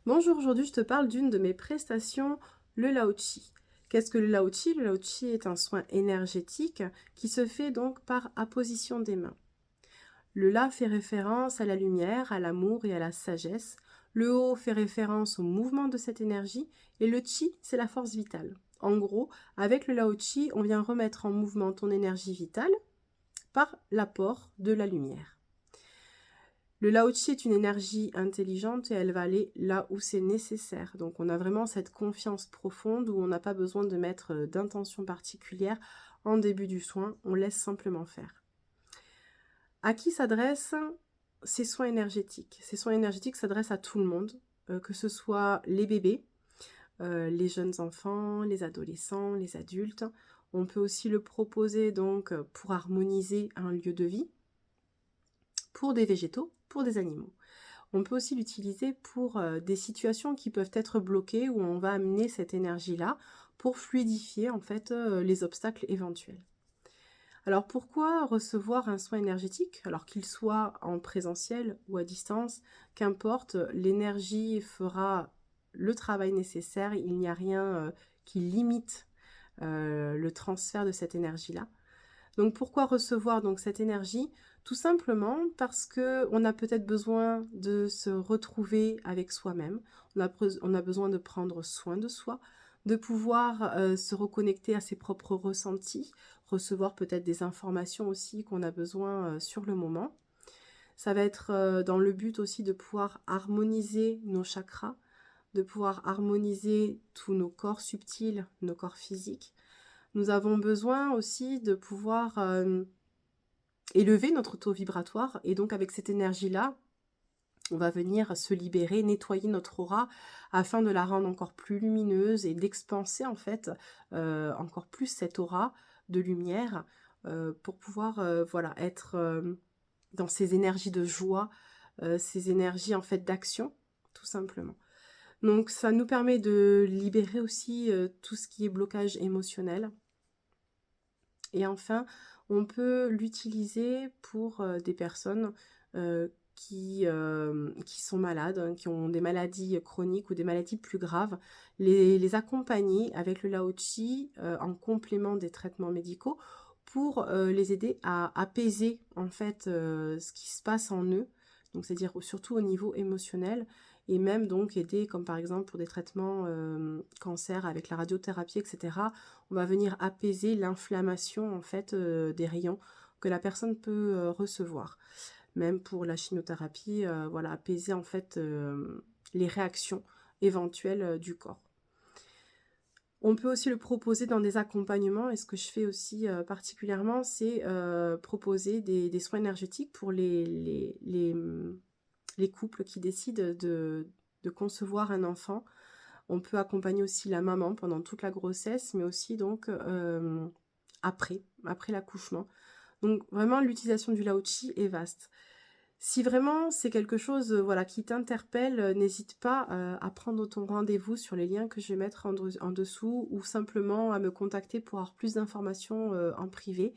Bonjour, aujourd'hui je te parle d'une de mes prestations, le Lao-Chi. Qu'est-ce que le Lao-Chi? Le Lao-Chi est un soin énergétique qui se fait donc par apposition des mains. Le La fait référence à la lumière, à l'amour et à la sagesse. Le O fait référence au mouvement de cette énergie et le Chi, c'est la force vitale. En gros, avec le Lao-Chi, on vient remettre en mouvement ton énergie vitale par l'apport de la lumière. Le Lao-Chi est une énergie intelligente et elle va aller là où c'est nécessaire. Donc on a vraiment cette confiance profonde où on n'a pas besoin de mettre d'intention particulière en début du soin, on laisse simplement faire. À qui s'adressent ces soins énergétiques? Ces soins énergétiques s'adressent à tout le monde, que ce soit les bébés, les jeunes enfants, les adolescents, les adultes. On peut aussi le proposer donc pour harmoniser un lieu de vie, pour des végétaux, pour des animaux. On peut aussi l'utiliser pour des situations qui peuvent être bloquées où on va amener cette énergie-là pour fluidifier en fait les obstacles éventuels. Alors pourquoi recevoir un soin énergétique? Alors qu'il soit en présentiel ou à distance, qu'importe, l'énergie fera le travail nécessaire, il n'y a rien qui limite le transfert de cette énergie-là. Donc pourquoi recevoir donc cette énergie? Tout simplement parce qu'on a peut-être besoin de se retrouver avec soi-même, on a besoin de prendre soin de soi, de pouvoir se reconnecter à ses propres ressentis, recevoir peut-être des informations aussi qu'on a besoin sur le moment. Ça va être dans le but aussi de pouvoir harmoniser nos chakras, de pouvoir harmoniser tous nos corps subtils, nos corps physiques. Nous avons besoin aussi de pouvoir élever notre taux vibratoire et donc avec cette énergie-là, on va venir se libérer, nettoyer notre aura afin de la rendre encore plus lumineuse et d'expanser en fait encore plus cette aura de lumière pour pouvoir voilà, être dans ces énergies de joie, ces énergies en fait d'action, tout simplement. Donc ça nous permet de libérer aussi tout ce qui est blocage émotionnel. Et enfin, on peut l'utiliser pour des personnes qui sont malades, hein, qui ont des maladies chroniques ou des maladies plus graves, les accompagner avec le Lao-Chi en complément des traitements médicaux pour les aider à apaiser en fait ce qui se passe en eux, donc c'est-à-dire surtout au niveau émotionnel, et même donc aider, comme par exemple pour des traitements cancer avec la radiothérapie, etc. On va venir apaiser l'inflammation en fait des rayons que la personne peut recevoir. Même pour la chimiothérapie, voilà, apaiser en fait les réactions éventuelles du corps. On peut aussi le proposer dans des accompagnements, et ce que je fais aussi particulièrement, c'est proposer des soins énergétiques pour les couples qui décident de concevoir un enfant. On peut accompagner aussi la maman pendant toute la grossesse, mais aussi donc après l'accouchement. Donc vraiment, l'utilisation du Lao-Chi est vaste. Si vraiment c'est quelque chose voilà, qui t'interpelle, n'hésite pas à prendre ton rendez-vous sur les liens que je vais mettre en dessous ou simplement à me contacter pour avoir plus d'informations en privé.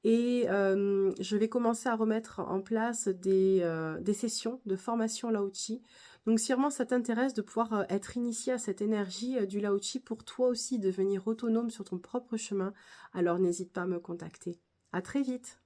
Et je vais commencer à remettre en place des sessions de formation Lao-Chi. Donc si vraiment ça t'intéresse de pouvoir être initié à cette énergie du Lao-Chi pour toi aussi devenir autonome sur ton propre chemin, alors n'hésite pas à me contacter. À très vite!